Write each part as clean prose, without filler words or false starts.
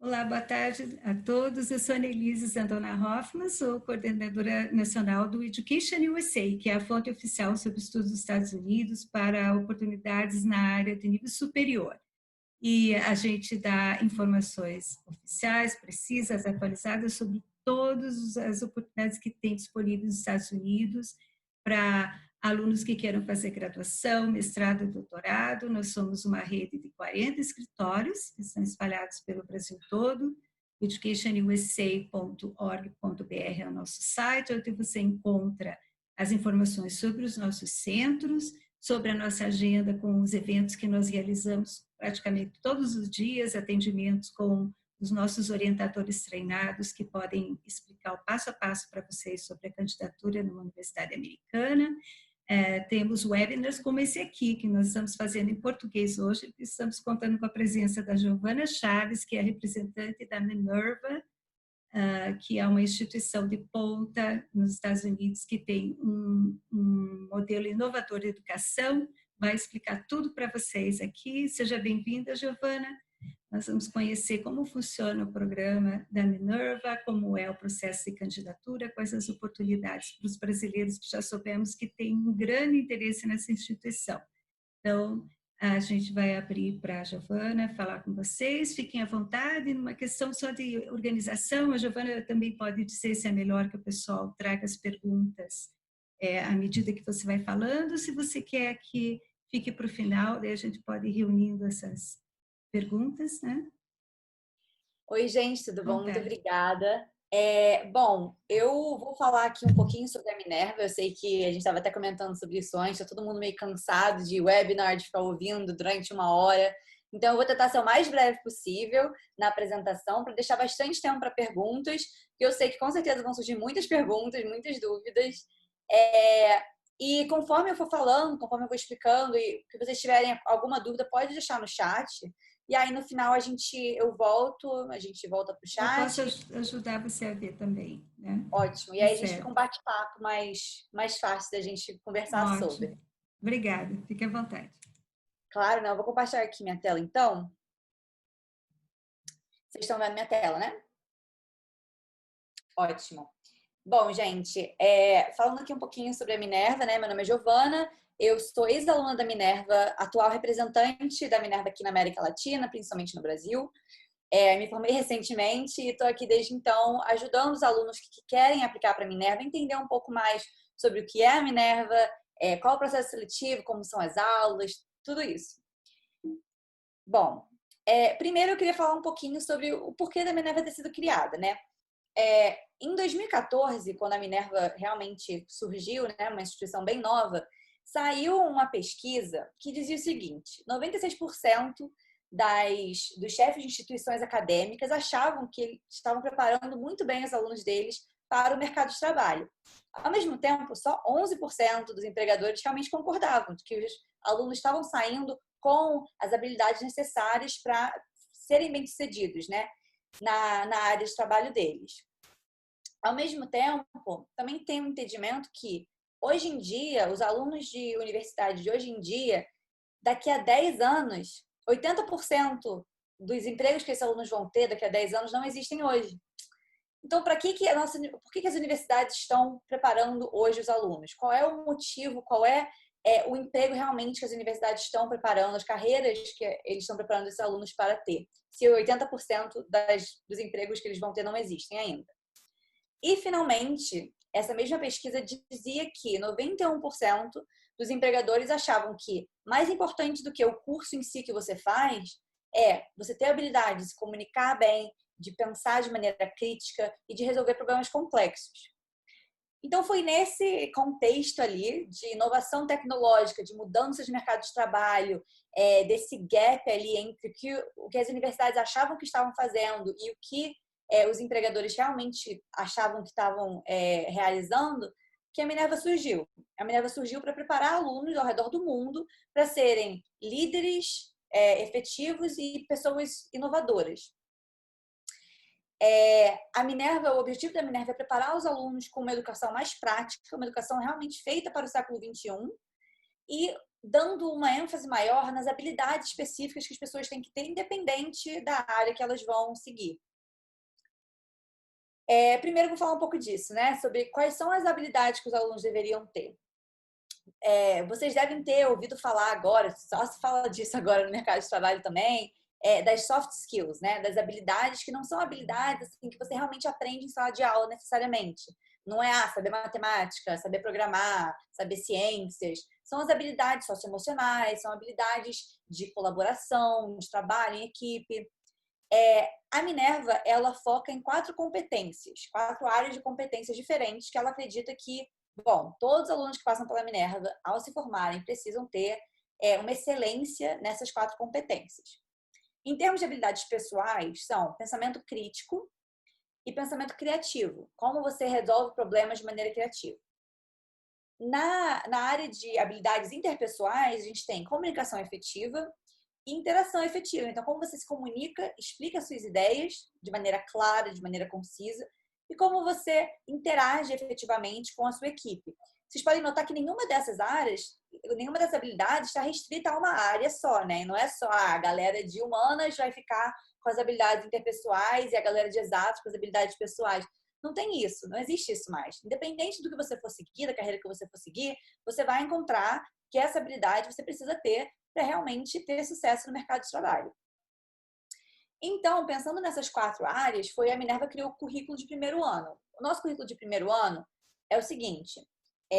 Olá, boa tarde a todos. Eu sou Annelise Zandona Hoffmann, sou coordenadora nacional do Education USA, que é a fonte oficial sobre estudos dos Estados Unidos para oportunidades na área de nível superior. E a gente dá informações oficiais, precisas, atualizadas sobre todas as oportunidades que tem disponíveis nos Estados Unidos para alunos que queiram fazer graduação, mestrado e doutorado. Nós somos uma rede de 40 escritórios que são espalhados pelo Brasil todo. educationusa.org.br é o nosso site, onde você encontra as informações sobre os nossos centros, sobre a nossa agenda com os eventos que nós realizamos praticamente todos os dias, atendimentos com os nossos orientadores treinados que podem explicar o passo a passo para vocês sobre a candidatura numa universidade americana. Temos webinars como esse aqui, que nós estamos fazendo em português hoje, estamos contando com a presença da Giovana Chaves, que é representante da Minerva, que é uma instituição de ponta nos Estados Unidos que tem um modelo inovador de educação, vai explicar tudo para vocês aqui. Seja bem-vinda, Giovana. Nós vamos conhecer como funciona o programa da Minerva, como é o processo de candidatura, quais as oportunidades para os brasileiros que já soubemos que têm um grande interesse nessa instituição. Então, a gente vai abrir para a Giovana falar com vocês, fiquem à vontade, numa questão só de organização, a Giovana também pode dizer se é melhor que o pessoal traga as perguntas à medida que você vai falando, se você quer que fique para o final, daí a gente pode ir reunindo essas perguntas, né? Oi, gente, tudo bom? Muito Vontade. obrigada. Bom, eu vou falar aqui um pouquinho sobre a Minerva. Eu sei que a gente estava até comentando sobre isso antes, está todo mundo meio cansado de webinar, de ficar ouvindo durante uma hora. Então, eu vou tentar ser o mais breve possível na apresentação, para deixar bastante tempo para perguntas, que eu sei que com certeza vão surgir muitas perguntas, muitas dúvidas. E conforme eu for falando, conforme eu vou explicando, e se vocês tiverem alguma dúvida, pode deixar no chat. E aí, no final, a gente volta para o Eu posso chat. ajudar você a ver também, né? Ótimo. E Tá aí, a gente fica um certo. bate-papo mais fácil da gente conversar Ótimo. sobre. Obrigada, fique à vontade. Claro, não. Eu vou compartilhar aqui minha tela, então. Vocês estão vendo minha tela, né? Ótimo. Bom, gente, falando aqui um pouquinho sobre a Minerva, né? Meu nome é Giovana, eu sou ex-aluna da Minerva, atual representante da Minerva aqui na América Latina, principalmente no Brasil. Me formei recentemente e estou aqui desde então ajudando os alunos que querem aplicar para a Minerva a entender um pouco mais sobre o que é a Minerva, qual é o processo seletivo, como são as aulas, tudo isso. Bom, primeiro eu queria falar um pouquinho sobre o porquê da Minerva ter sido criada, né? Em 2014, quando a Minerva realmente surgiu, né, uma instituição bem nova, saiu uma pesquisa que dizia o seguinte: 96% dos chefes de instituições acadêmicas achavam que estavam preparando muito bem os alunos deles para o mercado de trabalho. Ao mesmo tempo, só 11% dos empregadores realmente concordavam de que os alunos estavam saindo com as habilidades necessárias para serem bem-sucedidos, né, na área de trabalho deles. Ao mesmo tempo, também tem um entendimento que, hoje em dia, os alunos de universidade de hoje em dia, daqui a 10 anos, 80% dos empregos que esses alunos vão ter daqui a 10 anos não existem hoje. Então, por que as universidades estão preparando hoje os alunos? Qual é o motivo, qual é o emprego realmente que as universidades estão preparando, as carreiras que eles estão preparando esses alunos para ter, se 80% dos empregos que eles vão ter não existem ainda? E, finalmente, essa mesma pesquisa dizia que 91% dos empregadores achavam que mais importante do que o curso em si que você faz é você ter a habilidade de se comunicar bem, de pensar de maneira crítica e de resolver problemas complexos. Então, foi nesse contexto ali de inovação tecnológica, de mudanças de mercado de trabalho, desse gap ali entre o que as universidades achavam que estavam fazendo e o que os empregadores realmente achavam que estavam realizando, que a Minerva surgiu. A Minerva surgiu para preparar alunos ao redor do mundo para serem líderes efetivos e pessoas inovadoras. O objetivo da Minerva é preparar os alunos com uma educação mais prática, uma educação realmente feita para o século XXI. E dando uma ênfase maior nas habilidades específicas que as pessoas têm que ter, independente da área que elas vão seguir. Primeiro, vou falar um pouco disso, né? Sobre quais são as habilidades que os alunos deveriam ter. Vocês devem ter ouvido falar agora, só se fala disso agora no mercado de trabalho também, das soft skills, né? Das habilidades que não são habilidades assim, que você realmente aprende em sala de aula necessariamente. Não é saber matemática, saber programar, saber ciências. São as habilidades socioemocionais, são habilidades de colaboração, de trabalho em equipe. A Minerva, ela foca em 4 competências, 4 áreas de competências diferentes que ela acredita que, bom, todos os alunos que passam pela Minerva, ao se formarem, precisam ter uma excelência nessas 4 competências. Em termos de habilidades pessoais, são pensamento crítico e pensamento criativo. Como você resolve problemas de maneira criativa. Na área de habilidades interpessoais, a gente tem comunicação efetiva e interação efetiva. Então, como você se comunica, explica suas ideias de maneira clara, de maneira concisa, e como você interage efetivamente com a sua equipe. Vocês podem notar que nenhuma dessas áreas, nenhuma dessas habilidades está restrita a uma área só, né? Não é só a galera de humanas vai ficar com as habilidades interpessoais e a galera de exatos com as habilidades pessoais. Não tem isso, não existe isso mais. Independente do que você for seguir, da carreira que você for seguir, você vai encontrar que essa habilidade você precisa ter para realmente ter sucesso no mercado de trabalho. Então, pensando nessas 4 áreas, foi a Minerva criou o currículo de primeiro ano. O nosso currículo de primeiro ano é o seguinte: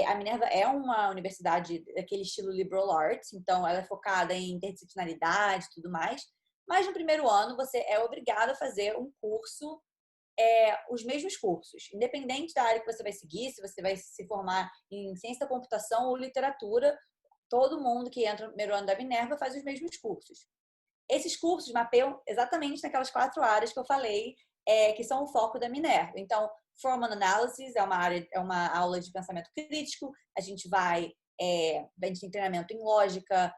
a Minerva é uma universidade daquele estilo liberal arts, então ela é focada em interdisciplinaridade e tudo mais, mas no primeiro ano você é obrigado a fazer um curso, os mesmos cursos, independente da área que você vai seguir, se você vai se formar em ciência da computação ou literatura, todo mundo que entra no primeiro ano da Minerva faz os mesmos cursos. Esses cursos mapeiam exatamente naquelas 4 áreas que eu falei, que são o foco da Minerva. Então, Formal Analysis é uma aula de pensamento crítico, a gente tem treinamento em lógica,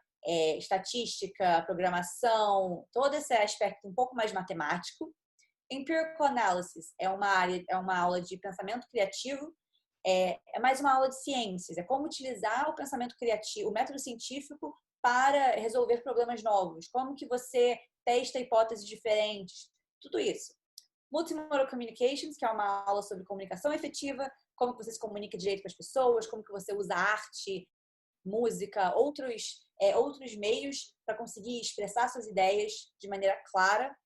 estatística, programação, todo esse aspecto um pouco mais matemático. Empirical Analysis é uma aula de pensamento criativo, mais uma aula de ciências, é como utilizar o pensamento criativo, o método científico para resolver problemas novos, como que você testa hipóteses diferentes, tudo isso. Multimodal Communications, que é uma aula sobre comunicação efetiva, como que você se comunica direito com as pessoas, como que você usa arte, música, outros meios para conseguir expressar suas ideias de maneira clara.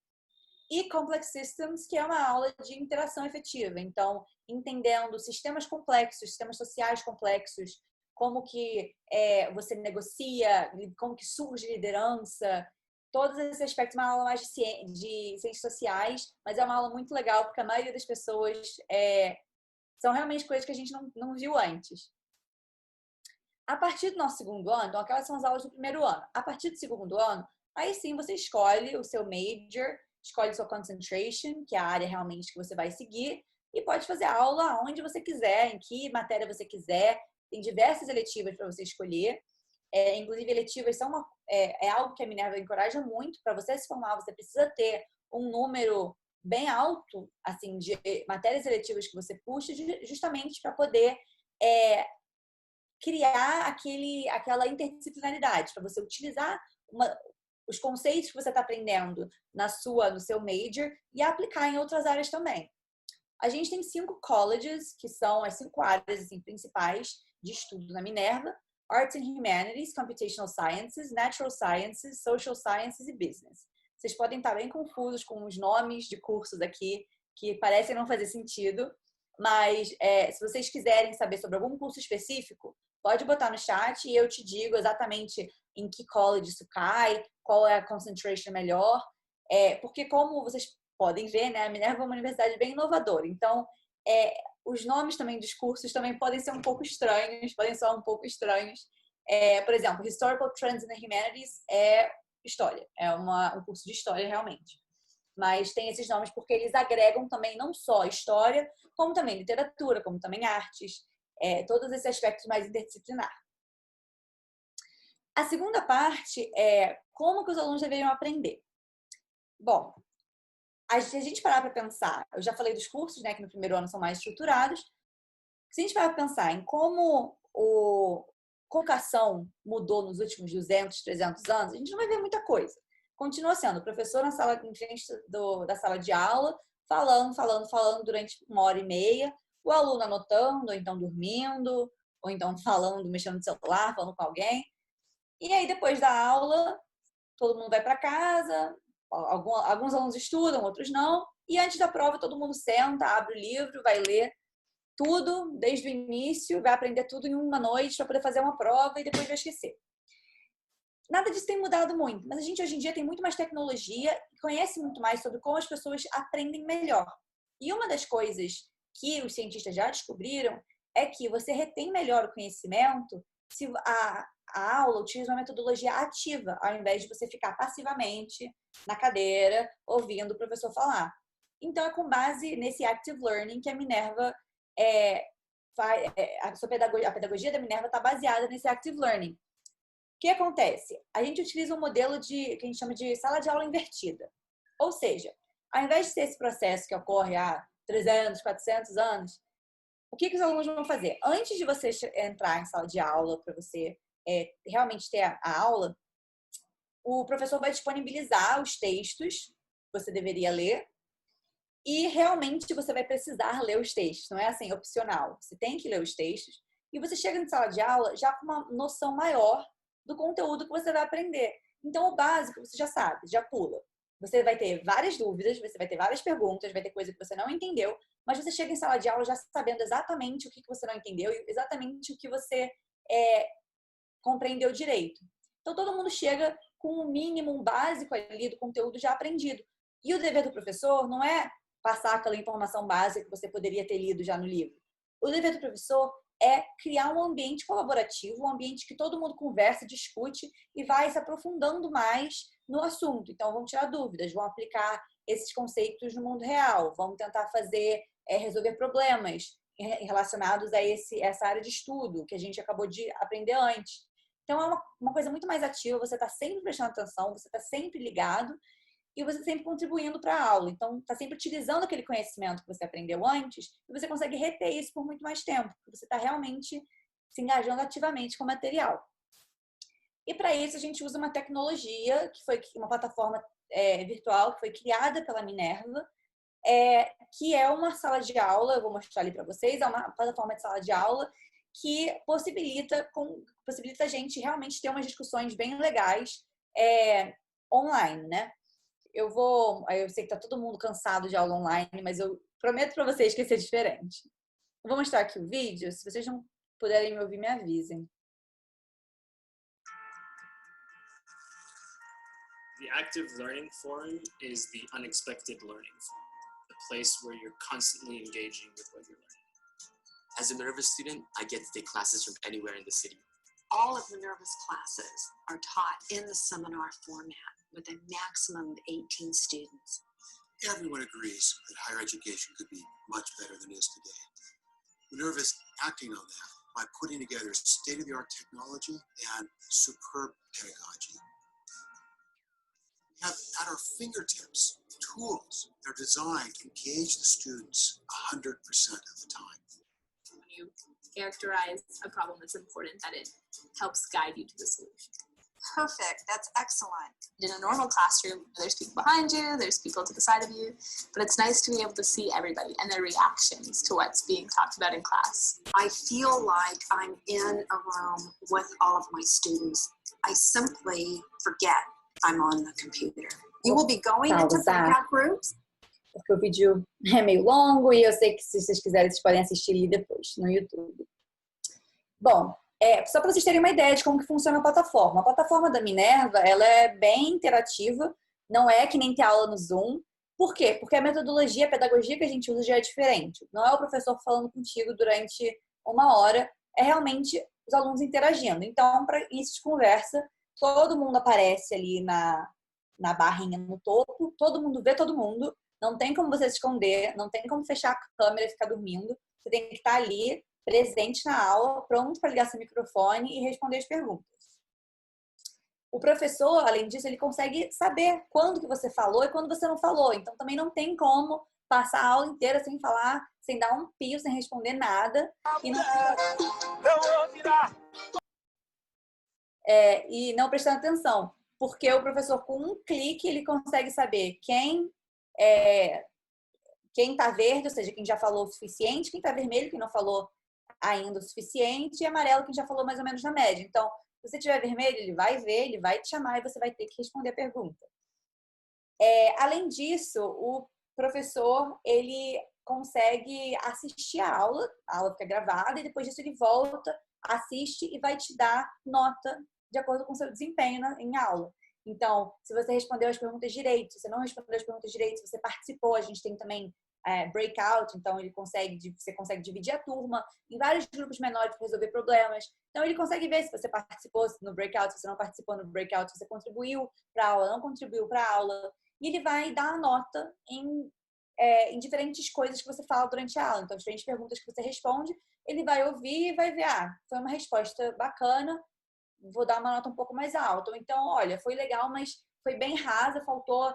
E Complex Systems, que é uma aula de interação efetiva. Então, entendendo sistemas complexos, sistemas sociais complexos, como que você negocia, como que surge liderança, todos esses aspectos. Uma aula mais de ciências sociais, mas é uma aula muito legal, porque a maioria das pessoas são realmente coisas que a gente não viu antes. A partir do nosso segundo ano, então aquelas são as aulas do primeiro ano. A partir do segundo ano, aí sim você escolhe o seu major, escolhe sua concentration, que é a área realmente que você vai seguir, e pode fazer aula onde você quiser, em que matéria você quiser. Tem diversas eletivas para você escolher. Inclusive, eletivas são algo que a Minerva encoraja muito. Para você se formar, você precisa ter um número bem alto assim de matérias eletivas que você puxa, justamente para poder criar aquela interdisciplinaridade, para você utilizar os conceitos que você está aprendendo no seu major e aplicar em outras áreas também. A gente tem 5 colleges, que são as 5 áreas assim, principais de estudo na Minerva: Arts and Humanities, Computational Sciences, Natural Sciences, Social Sciences e Business. Vocês podem estar bem confusos com os nomes de cursos aqui, que parecem não fazer sentido, mas se vocês quiserem saber sobre algum curso específico, pode botar no chat e eu te digo exatamente em que college isso cai, qual é a concentration melhor, porque como vocês podem ver, né, a Minerva é uma universidade bem inovadora, então os nomes também dos cursos também podem ser um pouco estranhos, podem soar um pouco estranhos. Por exemplo, Historical Trends in the Humanities é história, um curso de história realmente. Mas tem esses nomes porque eles agregam também não só história, como também literatura, como também artes, todos esses aspectos mais interdisciplinar. A segunda parte é como que os alunos deveriam aprender. Bom, se a gente parar para pensar, eu já falei dos cursos, né, que no primeiro ano são mais estruturados. Se a gente parar para pensar em como colocação mudou nos últimos 200, 300 anos, a gente não vai ver muita coisa. Continua sendo o professor na sala, em frente da sala de aula, falando durante 1h30, o aluno anotando, ou então dormindo, ou então falando, mexendo no celular, falando com alguém. E aí, depois da aula, todo mundo vai para casa, alguns alunos estudam, outros não, e antes da prova todo mundo senta, abre o livro, vai ler tudo desde o início, vai aprender tudo em uma noite para poder fazer uma prova e depois vai esquecer. Nada disso tem mudado muito, mas a gente hoje em dia tem muito mais tecnologia e conhece muito mais sobre como as pessoas aprendem melhor. E uma das coisas que os cientistas já descobriram é que você retém melhor o conhecimento se a aula utiliza uma metodologia ativa, ao invés de você ficar passivamente na cadeira ouvindo o professor falar. Então, é com base nesse Active Learning que a Minerva a pedagogia da Minerva está baseada nesse Active Learning. O que acontece? A gente utiliza um modelo que a gente chama de sala de aula invertida. Ou seja, ao invés de ser esse processo que ocorre há 300, 400 anos, o que os alunos vão fazer? Antes de você entrar em sala de aula, para você realmente ter a aula, o professor vai disponibilizar os textos que você deveria ler e realmente você vai precisar ler os textos. Não é assim, opcional. Você tem que ler os textos e você chega em sala de aula já com uma noção maior do conteúdo que você vai aprender. Então, o básico você já sabe, já pula. Você vai ter várias dúvidas, você vai ter várias perguntas, vai ter coisa que você não entendeu, mas você chega em sala de aula já sabendo exatamente o que você não entendeu e exatamente o que você compreendeu direito. Então, todo mundo chega com um mínimo, um básico ali do conteúdo já aprendido. E o dever do professor não é passar aquela informação básica que você poderia ter lido já no livro. O dever do professor é criar um ambiente colaborativo, um ambiente que todo mundo conversa, discute e vai se aprofundando mais no assunto. Então, vão tirar dúvidas, vão aplicar esses conceitos no mundo real, vão tentar resolver problemas relacionados a essa área de estudo que a gente acabou de aprender antes. Então, é uma coisa muito mais ativa, você está sempre prestando atenção, você está sempre ligado e você está sempre contribuindo para a aula. Então, está sempre utilizando aquele conhecimento que você aprendeu antes e você consegue reter isso por muito mais tempo, porque você está realmente se engajando ativamente com o material. E para isso, a gente usa uma tecnologia, que foi uma plataforma virtual, que foi criada pela Minerva, que é uma sala de aula, eu vou mostrar ali para vocês, é uma plataforma de sala de aula que possibilita a gente realmente ter umas discussões bem legais online, né? Eu sei que tá todo mundo cansado de aula online, mas eu prometo para vocês que vai ser diferente. Eu vou mostrar aqui o vídeo, se vocês não puderem me ouvir, me avisem. The Active Learning Forum is the unexpected learning forum, the place where you're constantly engaging with what you're learning. As a Minerva student, I get to take classes from anywhere in the city. All of Minerva's classes are taught in the seminar format with a maximum of 18 students. Everyone agrees that higher education could be much better than it is today. Minerva is acting on that by putting together state-of-the-art technology and superb pedagogy. We have at our fingertips tools that are designed to engage the students 100% of the time. When you characterize a problem, it's important that it helps guide you to the solution. Perfect. That's excellent. In a normal classroom, there's people behind you, there's people to the side of you, but it's nice to be able to see everybody and their reactions to what's being talked about in class. I feel like I'm in a room with all of my students. I simply forget I'm on the computer. You will be going into breakout groups? Porque o vídeo é meio longo e eu sei que se vocês quiserem, vocês podem assistir ele depois no YouTube. Bom, só para vocês terem uma ideia de como que funciona a plataforma. A plataforma da Minerva, ela é bem interativa, não é que nem ter aula no Zoom. Por quê? Porque a metodologia, a pedagogia que a gente usa já é diferente. Não é o professor falando contigo durante 1 hora, é realmente os alunos interagindo. Então, para início de conversa, todo mundo aparece ali na barrinha no topo, todo mundo vê todo mundo, não tem como você se esconder, não tem como fechar a câmera e ficar dormindo, você tem que estar ali, presente na aula, pronto para ligar seu microfone e responder as perguntas. O professor, além disso, ele consegue saber quando que você falou e quando você não falou, então também não tem como passar a aula inteira sem falar, sem dar um pio, sem responder nada. E não... e não prestando atenção. Porque o professor, com um clique, ele consegue saber quem está verde, ou seja, quem já falou o suficiente, quem está vermelho, quem não falou ainda o suficiente, e amarelo, quem já falou mais ou menos na média. Então, se você tiver vermelho, ele vai ver, ele vai te chamar e você vai ter que responder a pergunta. Além disso, o professor, ele consegue assistir a aula fica gravada, e depois disso ele volta, assiste e vai te dar nota de acordo com o seu desempenho em aula. Então, se você respondeu as perguntas direito, se você não respondeu as perguntas direito, se você participou, a gente tem também breakout, então você consegue dividir a turma em vários grupos menores para resolver problemas. Então, ele consegue ver se você participou no breakout, se você não participou no breakout, se você contribuiu para a aula, não contribuiu para a aula. E ele vai dar a nota em diferentes coisas que você fala durante a aula. Então, diferentes perguntas que você responde, ele vai ouvir e vai ver, foi uma resposta bacana, vou dar uma nota um pouco mais alta. Ou então, olha, foi legal, mas foi bem rasa, faltou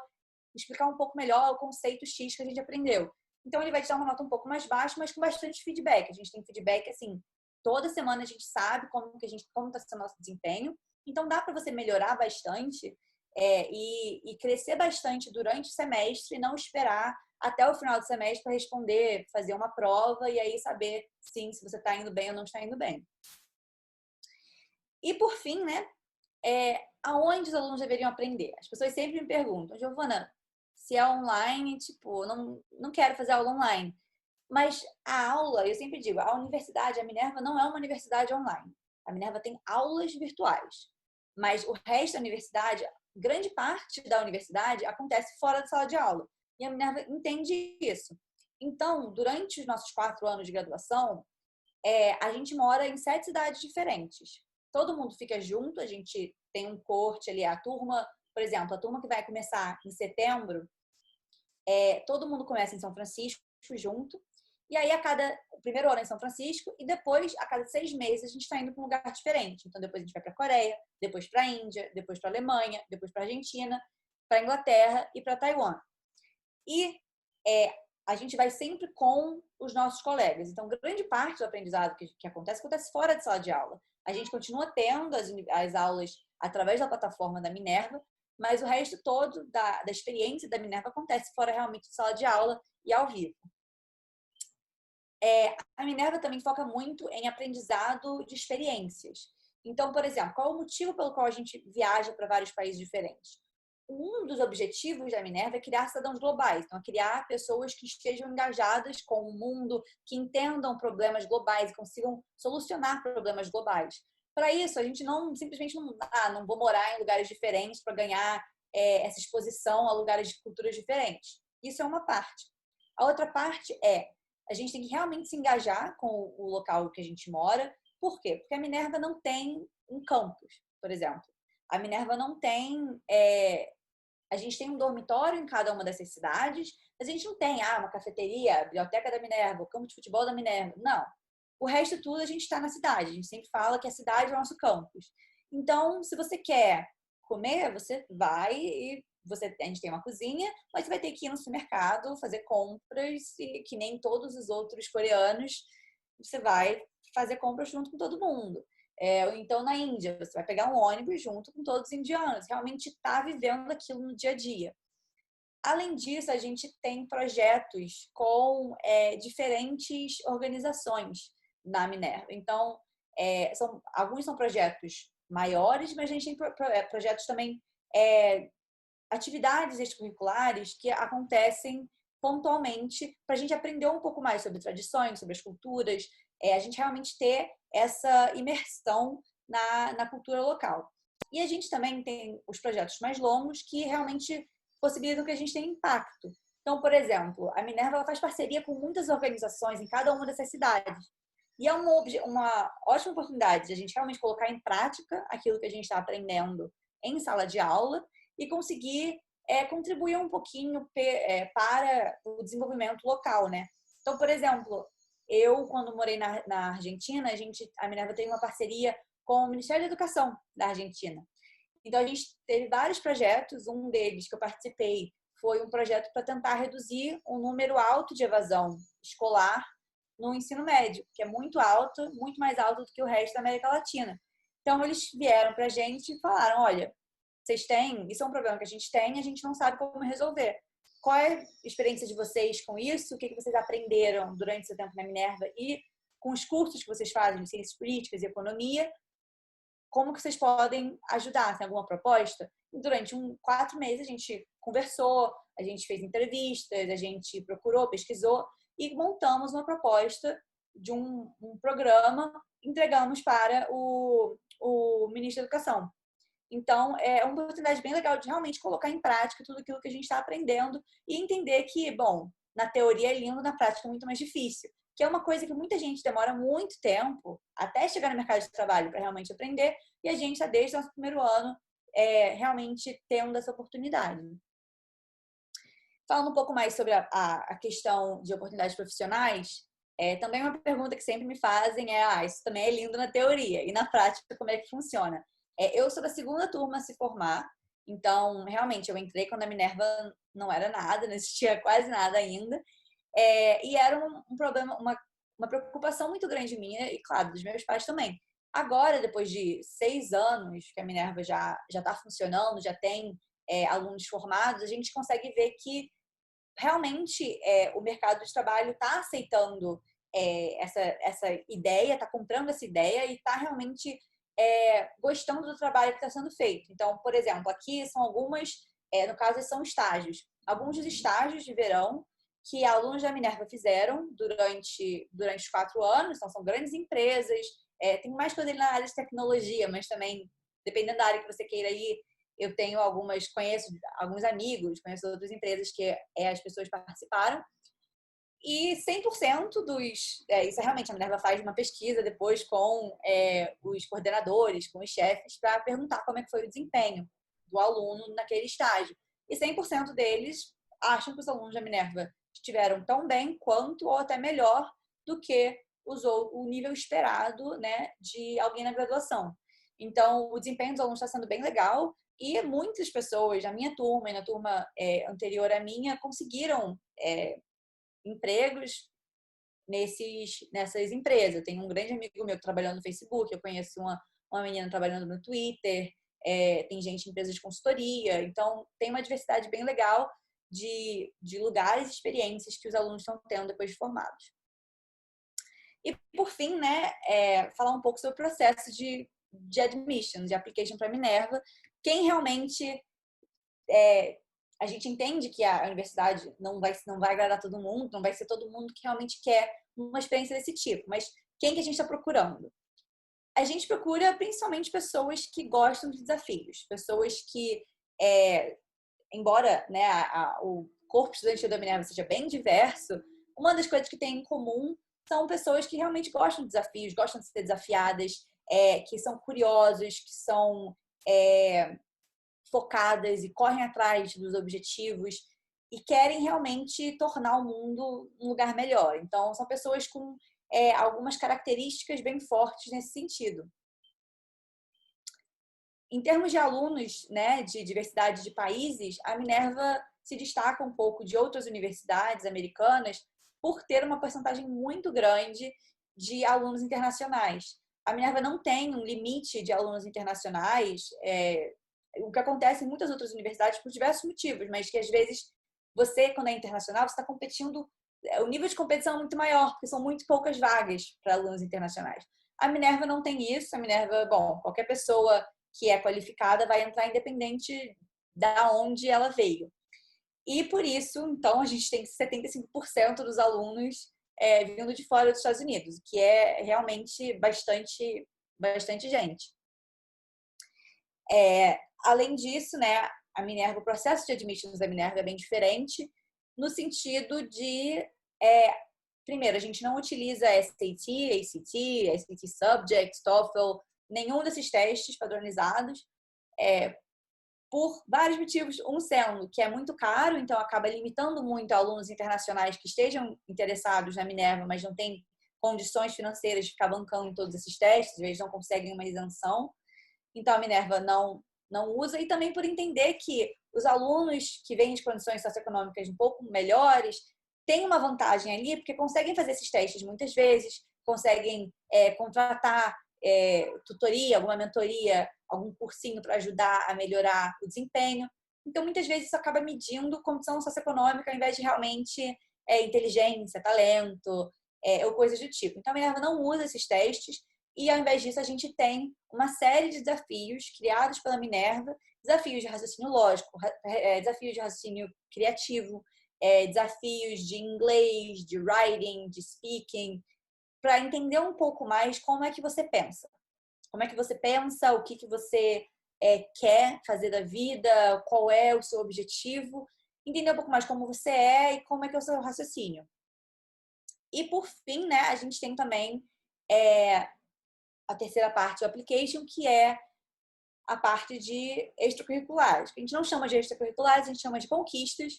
explicar um pouco melhor o conceito X que a gente aprendeu. Então, ele vai te dar uma nota um pouco mais baixa, mas com bastante feedback. A gente tem feedback, assim, toda semana a gente sabe como está sendo o nosso desempenho. Então, dá para você melhorar bastante e crescer bastante durante o semestre e não esperar até o final do semestre para responder, fazer uma prova e aí saber, sim, se você está indo bem ou não está indo bem. E, por fim, né, aonde os alunos deveriam aprender? As pessoas sempre me perguntam, Giovana, se é online, tipo, não quero fazer aula online. Mas a aula, eu sempre digo, a universidade, a Minerva não é uma universidade online. A Minerva tem aulas virtuais. Mas o resto da universidade, grande parte da universidade acontece fora da sala de aula. E a Minerva entende isso. Então, durante os nossos 4 anos de graduação, a gente mora em 7 cidades diferentes. Todo mundo fica junto, a gente tem um corte ali, a turma, por exemplo, a turma que vai começar em setembro, todo mundo começa em São Francisco junto, e aí o primeiro ano é em São Francisco, e depois, a cada 6 meses, a gente está indo para um lugar diferente. Então, depois a gente vai para a Coreia, depois para a Índia, depois para a Alemanha, depois para a Argentina, para a Inglaterra e para Taiwan. E a gente vai sempre com os nossos colegas. Então, grande parte do aprendizado que acontece fora de sala de aula. A gente continua tendo as aulas através da plataforma da Minerva, mas o resto todo da experiência da Minerva acontece fora realmente de sala de aula e ao vivo. A Minerva também foca muito em aprendizado de experiências. Então, por exemplo, qual é o motivo pelo qual a gente viaja para vários países diferentes? Um dos objetivos da Minerva é criar cidadãos globais, então criar pessoas que estejam engajadas com o mundo, que entendam problemas globais e consigam solucionar problemas globais. Para isso, a gente simplesmente não vou morar em lugares diferentes para ganhar essa exposição a lugares de culturas diferentes. Isso é uma parte. A outra parte a gente tem que realmente se engajar com o local que a gente mora. Por quê? Porque a Minerva não tem um campus, por exemplo. A Minerva não tem... A gente tem um dormitório em cada uma dessas cidades, mas a gente não tem uma cafeteria, a biblioteca da Minerva, o campo de futebol da Minerva. Não. O resto tudo a gente está na cidade. A gente sempre fala que a cidade é o nosso campus. Então, se você quer comer, você vai e a gente tem uma cozinha, mas você vai ter que ir no supermercado, fazer compras, e que nem todos os outros coreanos, você vai fazer compras junto com todo mundo. Ou então na Índia, você vai pegar um ônibus junto com todos os indianos, realmente está vivendo aquilo no dia a dia. Além disso, a gente tem projetos com diferentes organizações na Minerva. Então, alguns são projetos maiores, mas a gente tem projetos também, atividades extracurriculares que acontecem pontualmente para a gente aprender um pouco mais sobre tradições, sobre as culturas, a gente realmente ter essa imersão na cultura local. E a gente também tem os projetos mais longos que realmente possibilitam que a gente tenha impacto. Então, por exemplo, a Minerva ela faz parceria com muitas organizações em cada uma dessas cidades. E é uma ótima oportunidade de a gente realmente colocar em prática aquilo que a gente está aprendendo em sala de aula e conseguir contribuir um pouquinho para o desenvolvimento local, né? Então, por exemplo, eu, quando morei na Argentina, a Minerva tem uma parceria com o Ministério da Educação da Argentina. Então, a gente teve vários projetos. Um deles que eu participei foi um projeto para tentar reduzir um número alto de evasão escolar no ensino médio, que é muito alto, muito mais alto do que o resto da América Latina. Então, eles vieram para a gente e falaram, olha, vocês têm, isso é um problema que a gente não sabe como resolver. Qual é a experiência de vocês com isso? O que vocês aprenderam durante seu tempo na Minerva e com os cursos que vocês fazem de ciências políticas e economia? Como que vocês podem ajudar? Tem alguma proposta? E durante 4 meses a gente conversou, a gente fez entrevistas, a gente procurou, pesquisou e montamos uma proposta de um programa, entregamos para o ministro da Educação. Então, é uma oportunidade bem legal de realmente colocar em prática tudo aquilo que a gente está aprendendo e entender que, bom, na teoria é lindo, na prática é muito mais difícil. Que é uma coisa que muita gente demora muito tempo até chegar no mercado de trabalho para realmente aprender, e a gente está desde o nosso primeiro ano realmente tendo essa oportunidade. Falando um pouco mais sobre a questão de oportunidades profissionais, também uma pergunta que sempre me fazem é isso também é lindo na teoria, e na prática como é que funciona? Eu sou da segunda turma a se formar, então realmente eu entrei quando a Minerva não era nada, não existia quase nada ainda, e era um problema, uma preocupação muito grande minha e, claro, dos meus pais também. Agora, depois de 6 anos que a Minerva já está funcionando, já tem alunos formados, a gente consegue ver que realmente o mercado de trabalho está aceitando essa ideia, está comprando essa ideia e está realmente gostando do trabalho que está sendo feito. Então, por exemplo, aqui são algumas, no caso, são estágios. Alguns dos estágios de verão que alunos da Minerva fizeram durante os 4 anos, então são grandes empresas, tem mais coisa na área de tecnologia, mas também, dependendo da área que você queira ir, eu tenho conheço alguns amigos, conheço outras empresas que as pessoas participaram. E 100% isso realmente a Minerva faz uma pesquisa depois com os coordenadores, com os chefes, para perguntar como é que foi o desempenho do aluno naquele estágio. E 100% deles acham que os alunos da Minerva estiveram tão bem quanto ou até melhor do que o nível esperado, né, de alguém na graduação. Então, o desempenho dos alunos está sendo bem legal e muitas pessoas, na minha turma e na turma anterior à minha, conseguiram empregos nessas empresas. Tem um grande amigo meu trabalhando no Facebook, eu conheço uma menina trabalhando no Twitter, tem gente em empresas de consultoria, então tem uma diversidade bem legal de lugares e experiências que os alunos estão tendo depois de formados. E por fim, né, falar um pouco sobre o processo de admission, de application para a Minerva. Quem realmente a gente entende que a universidade não vai agradar todo mundo, não vai ser todo mundo que realmente quer uma experiência desse tipo. Mas quem que a gente está procurando? A gente procura principalmente pessoas que gostam de desafios, pessoas que, embora, né, o corpo estudantil da Minerva seja bem diverso, uma das coisas que tem em comum são pessoas que realmente gostam de desafios, gostam de ser desafiadas, que são curiosos, que são focadas e correm atrás dos objetivos e querem realmente tornar o mundo um lugar melhor. Então, são pessoas com algumas características bem fortes nesse sentido. Em termos de alunos, né, de diversidade de países, a Minerva se destaca um pouco de outras universidades americanas por ter uma porcentagem muito grande de alunos internacionais. A Minerva não tem um limite de alunos internacionais, o que acontece em muitas outras universidades por diversos motivos, mas que às vezes você, quando é internacional, você está competindo, o nível de competição é muito maior, porque são muito poucas vagas para alunos internacionais. A Minerva não tem isso, a Minerva, bom, qualquer pessoa que é qualificada vai entrar independente da onde ela veio. E por isso, então, a gente tem 75% dos alunos vindo de fora dos Estados Unidos, que é realmente bastante gente. Além disso, né, a Minerva, o processo de admissions da Minerva é bem diferente, no sentido de, primeiro, a gente não utiliza SAT, ACT, SAT Subject, TOEFL, nenhum desses testes padronizados, por vários motivos, um sendo que é muito caro, então acaba limitando muito alunos internacionais que estejam interessados na Minerva, mas não têm condições financeiras de ficar bancando todos esses testes, às vezes não conseguem uma isenção. Então, a Minerva não usa, e também por entender que os alunos que vêm de condições socioeconômicas um pouco melhores têm uma vantagem ali, porque conseguem fazer esses testes muitas vezes, conseguem contratar tutoria, alguma mentoria, algum cursinho para ajudar a melhorar o desempenho. Então, muitas vezes isso acaba medindo condição socioeconômica ao invés de realmente inteligência, talento ou coisas do tipo. Então, a Minerva não usa esses testes e, ao invés disso, a gente tem uma série de desafios criados pela Minerva, desafios de raciocínio lógico, desafios de raciocínio criativo, desafios de inglês, de writing, de speaking, para entender um pouco mais como é que você pensa. Como é que você pensa, o que você quer fazer da vida, qual é o seu objetivo, entender um pouco mais como você é e como é que é o seu raciocínio. E, por fim, né, a gente tem também a terceira parte do application, que é a parte de extracurriculares. A gente não chama de extracurriculares, a gente chama de conquistas,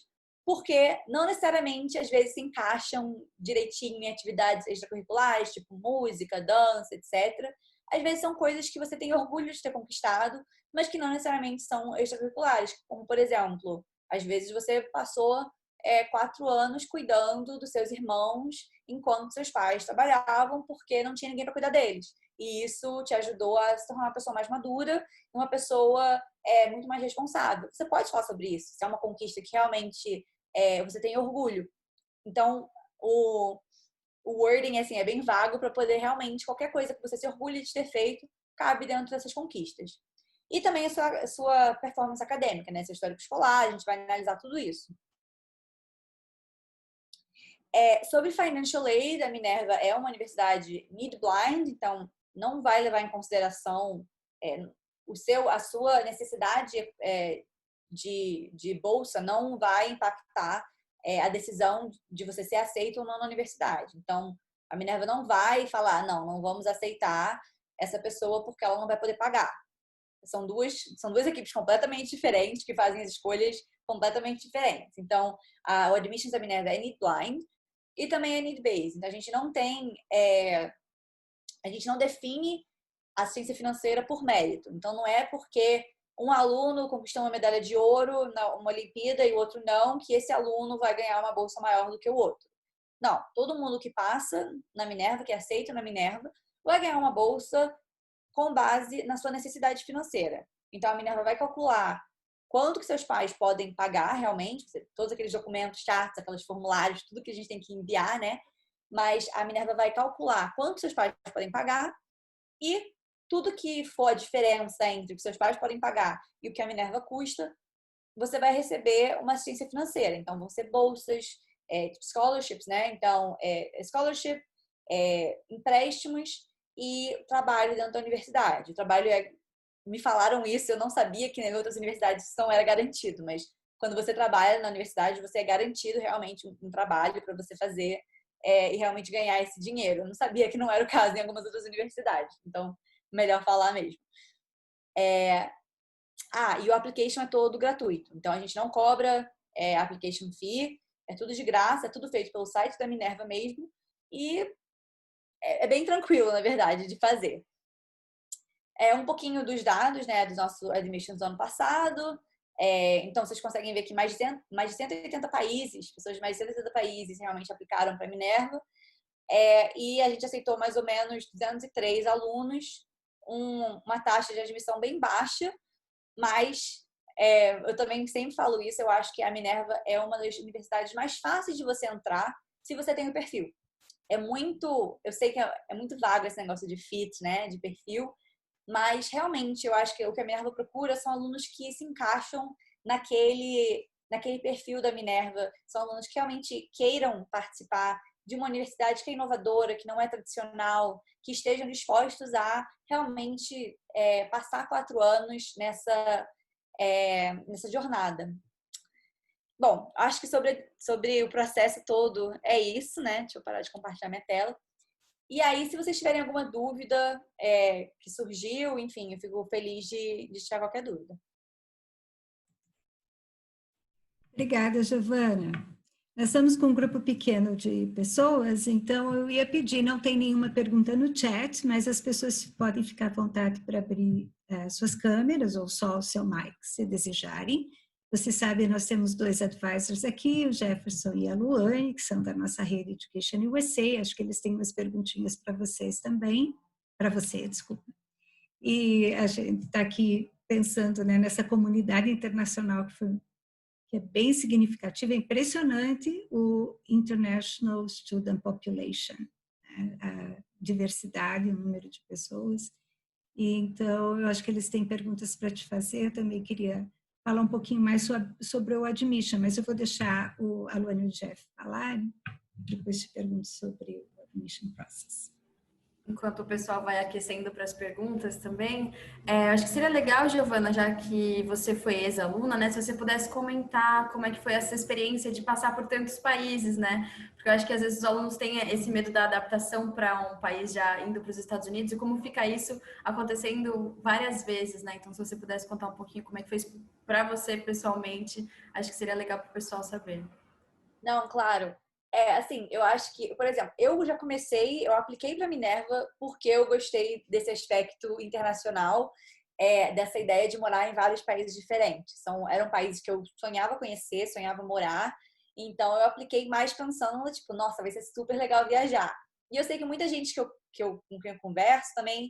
porque não necessariamente, às vezes, se encaixam direitinho em atividades extracurriculares, tipo música, dança, etc. Às vezes são coisas que você tem orgulho de ter conquistado, mas que não necessariamente são extracurriculares. Como, por exemplo, às vezes você passou 4 anos cuidando dos seus irmãos enquanto seus pais trabalhavam porque não tinha ninguém para cuidar deles. E isso te ajudou a se tornar uma pessoa mais madura, uma pessoa muito mais responsável. Você pode falar sobre isso, se é uma conquista que realmente você tem orgulho. Então, o wording assim, é bem vago para poder realmente, qualquer coisa que você se orgulhe de ter feito, cabe dentro dessas conquistas. E também a sua performance acadêmica, né? Seu histórico escolar, a gente vai analisar tudo isso. Sobre Financial Aid, a Minerva é uma universidade need-blind, então não vai levar em consideração a sua necessidade de bolsa, não vai impactar a decisão de você ser aceito ou não na universidade. Então, a Minerva não vai falar, não vamos aceitar essa pessoa porque ela não vai poder pagar. São duas equipes completamente diferentes que fazem as escolhas completamente diferentes. Então, o Admissions da Minerva é need-blind e também é need-based. Então, a gente não tem... a gente não define assistência financeira por mérito. Então, não é porque um aluno conquistou uma medalha de ouro numa Olimpíada e o outro não, que esse aluno vai ganhar uma bolsa maior do que o outro. Não, todo mundo que passa na Minerva, que é aceito na Minerva, vai ganhar uma bolsa com base na sua necessidade financeira. Então, a Minerva vai calcular quanto que seus pais podem pagar realmente, todos aqueles documentos, charts, aqueles formulários, tudo que a gente tem que enviar, né? Mas a Minerva vai calcular quanto seus pais podem pagar e tudo que for a diferença entre o que seus pais podem pagar e o que a Minerva custa, você vai receber uma assistência financeira. Então, vão ser bolsas, scholarships, né? Então, scholarship, empréstimos e trabalho dentro da universidade. O trabalho me falaram isso, eu não sabia que em outras universidades isso não era garantido, mas quando você trabalha na universidade, você é garantido realmente um trabalho para você fazer e realmente ganhar esse dinheiro. Eu não sabia que não era o caso em algumas outras universidades, então melhor falar mesmo. E o application é todo gratuito, então a gente não cobra application fee, é tudo de graça, é tudo feito pelo site da Minerva mesmo e é bem tranquilo, na verdade, de fazer. Um pouquinho dos dados, né, dos nossos admissions do ano passado. Então, vocês conseguem ver que mais de 180 países, pessoas de mais de 180 países realmente aplicaram para a Minerva. E a gente aceitou mais ou menos 203 alunos, uma taxa de admissão bem baixa, mas eu também sempre falo isso, eu acho que a Minerva é uma das universidades mais fáceis de você entrar se você tem o perfil. Eu sei que é muito vago esse negócio de fit, né, de perfil, mas realmente eu acho que o que a Minerva procura são alunos que se encaixam naquele perfil da Minerva, são alunos que realmente queiram participar de uma universidade que é inovadora, que não é tradicional, que estejam dispostos a realmente passar 4 anos nessa jornada. Bom, acho que sobre o processo todo é isso, né? Deixa eu parar de compartilhar minha tela. E aí, se vocês tiverem alguma dúvida que surgiu, enfim, eu fico feliz de tirar qualquer dúvida. Obrigada, Giovana. Nós estamos com um grupo pequeno de pessoas, então eu ia pedir, não tem nenhuma pergunta no chat, mas as pessoas podem ficar à vontade para abrir suas câmeras ou só o seu mic, se desejarem. Você sabe, nós temos 2 advisors aqui, o Jefferson e a Luane, que são da nossa rede Education USA. Acho que eles têm umas perguntinhas para vocês também, para você, desculpa. E a gente está aqui pensando, né, nessa comunidade internacional que é bem significativa, é impressionante o International Student Population, né, a diversidade, o número de pessoas. E então, eu acho que eles têm perguntas para te fazer. Eu também queria falar um pouquinho mais sobre o admission, mas eu vou deixar a Luana e o Jeff falarem, depois te pergunto sobre o admission process. Enquanto o pessoal vai aquecendo para as perguntas também, acho que seria legal, Giovana, já que você foi ex-aluna, né, se você pudesse comentar como é que foi essa experiência de passar por tantos países, né? Porque eu acho que às vezes os alunos têm esse medo da adaptação para um país já indo para os Estados Unidos e como fica isso acontecendo várias vezes, né? Então, se você pudesse contar um pouquinho como é que foi para você pessoalmente, acho que seria legal para o pessoal saber. Não, claro. Assim, eu acho que, por exemplo, eu apliquei para Minerva porque eu gostei desse aspecto internacional, dessa ideia de morar em vários países diferentes. Eram países que eu sonhava conhecer, sonhava morar, então eu apliquei mais pensando, tipo, nossa, vai ser super legal viajar. E eu sei que muita gente com quem eu converso também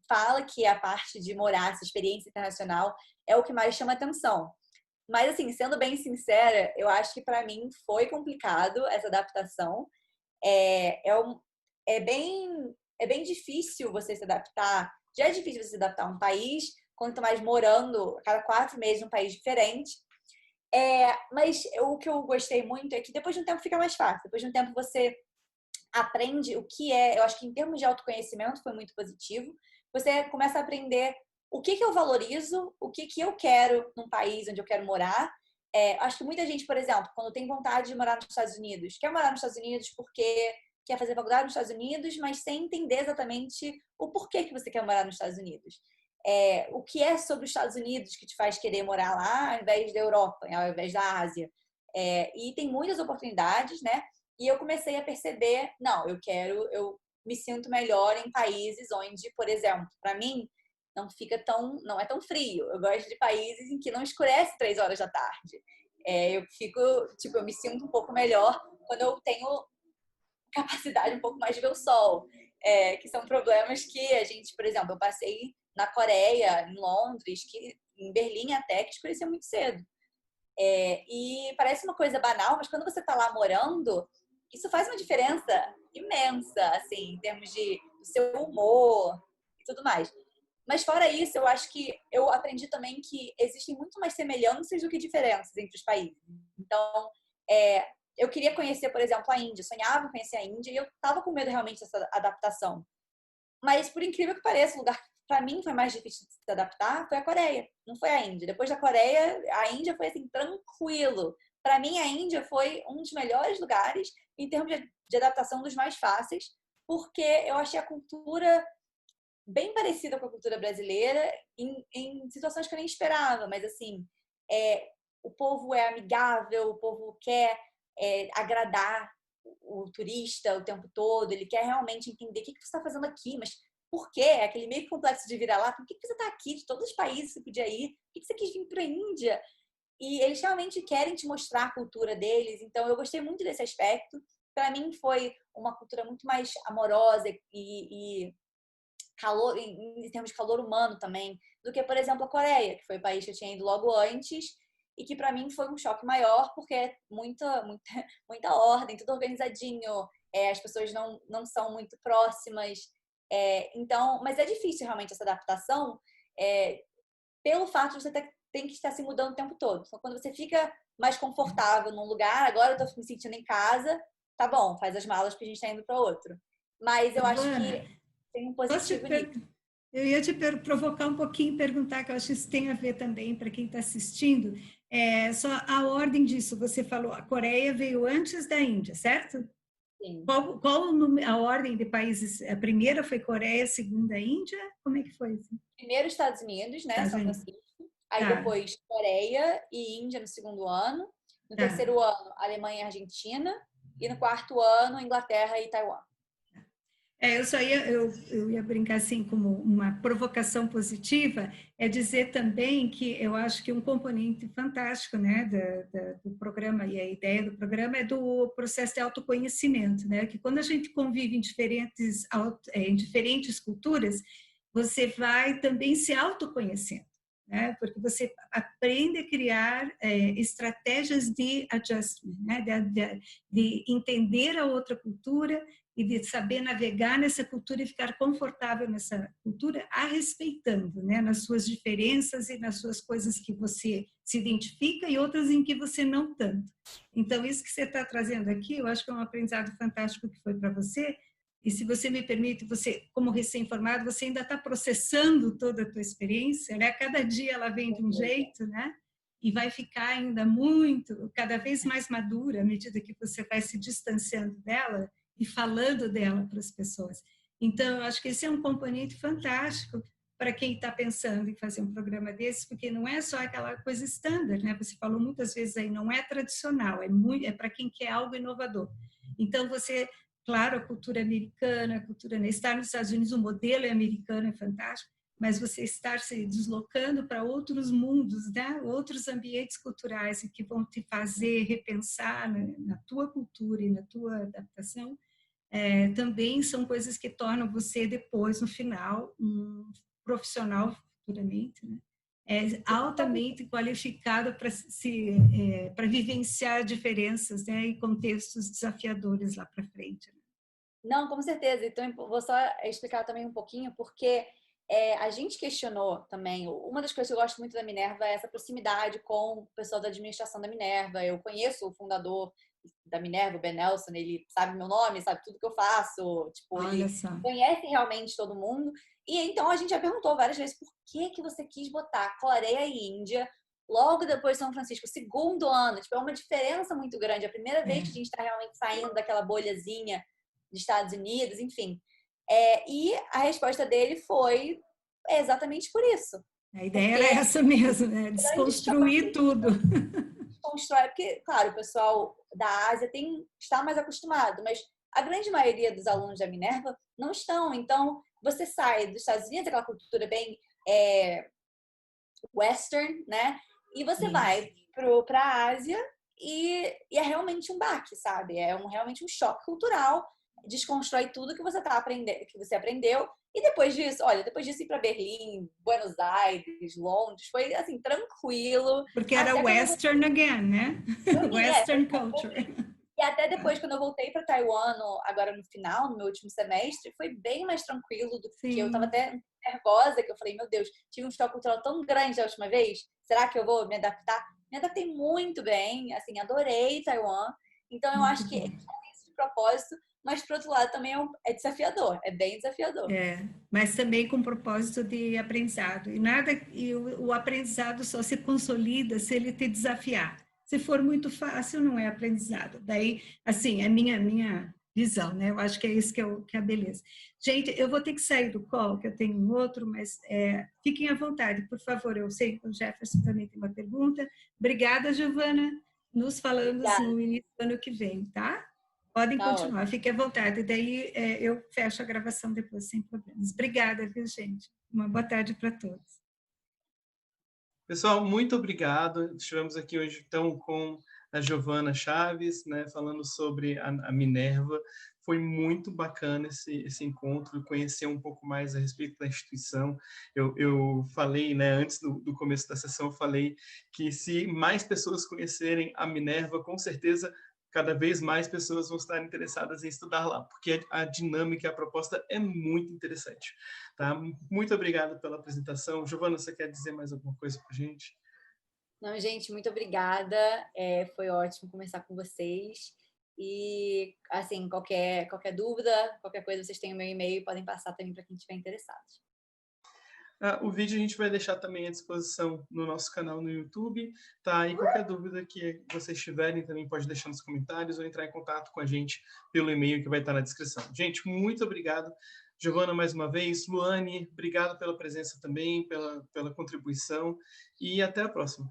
fala que a parte de morar, essa experiência internacional, é o que mais chama atenção. Mas, assim, sendo bem sincera, eu acho que para mim foi complicado essa adaptação. É bem difícil você se adaptar. Já é difícil você se adaptar a um país, quanto mais morando a cada 4 meses em um país diferente. Mas o que eu gostei muito é que depois de um tempo fica mais fácil. Depois de um tempo você aprende o que é. Eu acho que em termos de autoconhecimento foi muito positivo. Você começa a aprender o que eu valorizo, o que eu quero num país onde eu quero morar. Acho que muita gente, por exemplo, quando tem vontade de morar nos Estados Unidos, quer morar nos Estados Unidos porque quer fazer faculdade nos Estados Unidos, mas sem entender exatamente o porquê que você quer morar nos Estados Unidos. O que é sobre os Estados Unidos que te faz querer morar lá ao invés da Europa, ao invés da Ásia. E tem muitas oportunidades, né? E eu comecei a perceber, eu me sinto melhor em países onde, por exemplo, para mim, não é tão frio. Eu gosto de países em que não escurece 3 horas da tarde. Eu me sinto um pouco melhor quando eu tenho capacidade um pouco mais de ver o sol. Que são problemas que a gente, por exemplo, eu passei na Coreia, em Londres, em Berlim até, que escurecia muito cedo. E parece uma coisa banal, mas quando você está lá morando, isso faz uma diferença imensa, assim, em termos do seu humor e tudo mais. Mas fora isso, eu acho que eu aprendi também que existem muito mais semelhanças do que diferenças entre os países. Então, eu queria conhecer, por exemplo, a Índia. Eu sonhava em conhecer a Índia e eu estava com medo realmente dessa adaptação. Mas, por incrível que pareça, o lugar que para mim foi mais difícil de se adaptar foi a Coreia, não foi a Índia. Depois da Coreia, a Índia foi assim, tranquilo. Para mim, a Índia foi um dos melhores lugares, em termos de adaptação, dos mais fáceis, porque eu achei a cultura bem parecida com a cultura brasileira em situações que eu nem esperava, mas assim, o povo é amigável, o povo quer agradar o turista o tempo todo, ele quer realmente entender o que você está fazendo aqui, mas por quê? É aquele meio complexo de vira-lata, por que você está aqui? De todos os países você podia ir, por que você quis vir para a Índia? E eles realmente querem te mostrar a cultura deles, então eu gostei muito desse aspecto. Para mim foi uma cultura muito mais amorosa e calor, em termos de calor humano também, do que, por exemplo, a Coreia, que foi o país que eu tinha ido logo antes e que para mim foi um choque maior, porque é muita ordem, tudo organizadinho, as pessoas não são muito próximas, então, mas é difícil realmente essa adaptação, pelo fato de você tem que estar se mudando o tempo todo. Então, quando você fica mais confortável num lugar, agora eu tô me sentindo em casa, tá bom, faz as malas que a gente tá indo para outro. Mas eu acho que tem um positivo nisso. Eu ia te provocar um pouquinho, perguntar, que eu acho que isso tem a ver também para quem está assistindo. Só a ordem disso, você falou, a Coreia veio antes da Índia, certo? Sim. Qual a ordem de países? A primeira foi Coreia, a segunda Índia? Como é que foi? Assim? Primeiro Estados Unidos, né? São Francisco. Aí depois Coreia e Índia no segundo ano. No terceiro ano, Alemanha e Argentina. E no quarto ano, Inglaterra e Taiwan. Eu ia brincar assim como uma provocação positiva, é dizer também que eu acho que um componente fantástico, né, do programa, e a ideia do programa é do processo de autoconhecimento, né, que quando a gente convive em diferentes culturas, você vai também se autoconhecendo, né, porque você aprende a criar estratégias de adjustment, né, de entender a outra cultura e de saber navegar nessa cultura e ficar confortável nessa cultura, a respeitando, né, nas suas diferenças e nas suas coisas que você se identifica e outras em que você não tanto. Então, isso que você está trazendo aqui, eu acho que é um aprendizado fantástico que foi para você, e se você me permite, você, como recém-formado, você ainda está processando toda a tua experiência, né? Cada dia ela vem de um jeito, né? E vai ficar ainda cada vez mais madura à medida que você vai se distanciando dela e falando dela para as pessoas. Então, eu acho que esse é um componente fantástico para quem está pensando em fazer um programa desse, porque não é só aquela coisa standard, né? Você falou muitas vezes aí, não é tradicional, é para quem quer algo inovador. Então, claro, a cultura americana, estar nos Estados Unidos, o modelo é americano, é fantástico, mas você estar se deslocando para outros mundos, né? Outros ambientes culturais que vão te fazer repensar na tua cultura e na tua adaptação, também são coisas que tornam você depois, no final, um profissional futuramente, né? Altamente qualificado para vivenciar diferenças, né? E contextos desafiadores lá para frente. Não, com certeza. Então, vou só explicar também um pouquinho, porque a gente questionou também. Uma das coisas que eu gosto muito da Minerva é essa proximidade com o pessoal da administração da Minerva. Eu conheço o fundador da Minerva, o Ben Nelson, ele sabe meu nome, sabe tudo que eu faço. Tipo, ele conhece realmente todo mundo. E então a gente já perguntou várias vezes por que você quis botar Coreia e Índia logo depois de São Francisco, segundo ano. Tipo, é uma diferença muito grande. A primeira vez que a gente está realmente saindo daquela bolhazinha dos Estados Unidos, enfim. E a resposta dele foi exatamente por isso. A ideia era essa mesmo, né? Desconstruir tudo. Desconstrói, porque, claro, o pessoal da Ásia está mais acostumado, mas a grande maioria dos alunos da Minerva não estão. Então, você sai dos Estados Unidos, aquela cultura bem western, né? E você vai para a Ásia e é realmente um baque, sabe? Realmente um choque cultural. Desconstrói tudo que você aprendeu. E depois disso ir para Berlim, Buenos Aires, Londres, foi assim, tranquilo. Porque era western again, né? Western culture. E até depois, quando eu voltei para Taiwan, agora no final, no meu último semestre, foi bem mais tranquilo do que eu estava até nervosa, que eu falei, meu Deus, tive um choque cultural tão grande da última vez, será que eu vou me adaptar? Me adaptei muito bem, assim, adorei Taiwan. Então, eu acho que é isso de propósito, mas, por outro lado, também é desafiador, é bem desafiador. Mas também com propósito de aprendizado. E o aprendizado só se consolida se ele te desafiar. Se for muito fácil, não é aprendizado. Daí, assim, é minha visão, né? Eu acho que é isso que é a beleza. Gente, eu vou ter que sair do call, que eu tenho um outro, mas fiquem à vontade, por favor. Eu sei que o Jefferson também tem uma pergunta. Obrigada, Giovana. Nos falamos no início do ano que vem, tá? Podem continuar, fiquem à vontade. Daí eu fecho a gravação depois, sem problemas. Obrigada, viu, gente? Uma boa tarde para todos. Pessoal, muito obrigado. Estivemos aqui hoje, então, com a Giovana Chaves, né, falando sobre a Minerva. Foi muito bacana esse encontro, conhecer um pouco mais a respeito da instituição. Eu falei, né, antes do começo da sessão, eu falei que se mais pessoas conhecerem a Minerva, com certeza cada vez mais pessoas vão estar interessadas em estudar lá, porque a dinâmica e a proposta é muito interessante. Tá? Muito obrigado pela apresentação. Giovana, você quer dizer mais alguma coisa para a gente? Não, gente, muito obrigada. Foi ótimo conversar com vocês. E, assim, qualquer dúvida, qualquer coisa, vocês têm o meu e-mail, podem passar também para quem estiver interessado. O vídeo a gente vai deixar também à disposição no nosso canal no YouTube, tá? E qualquer dúvida que vocês tiverem também pode deixar nos comentários ou entrar em contato com a gente pelo e-mail que vai estar na descrição. Gente, muito obrigado. Giovana, mais uma vez. Luane, obrigado pela presença também, pela contribuição e até a próxima.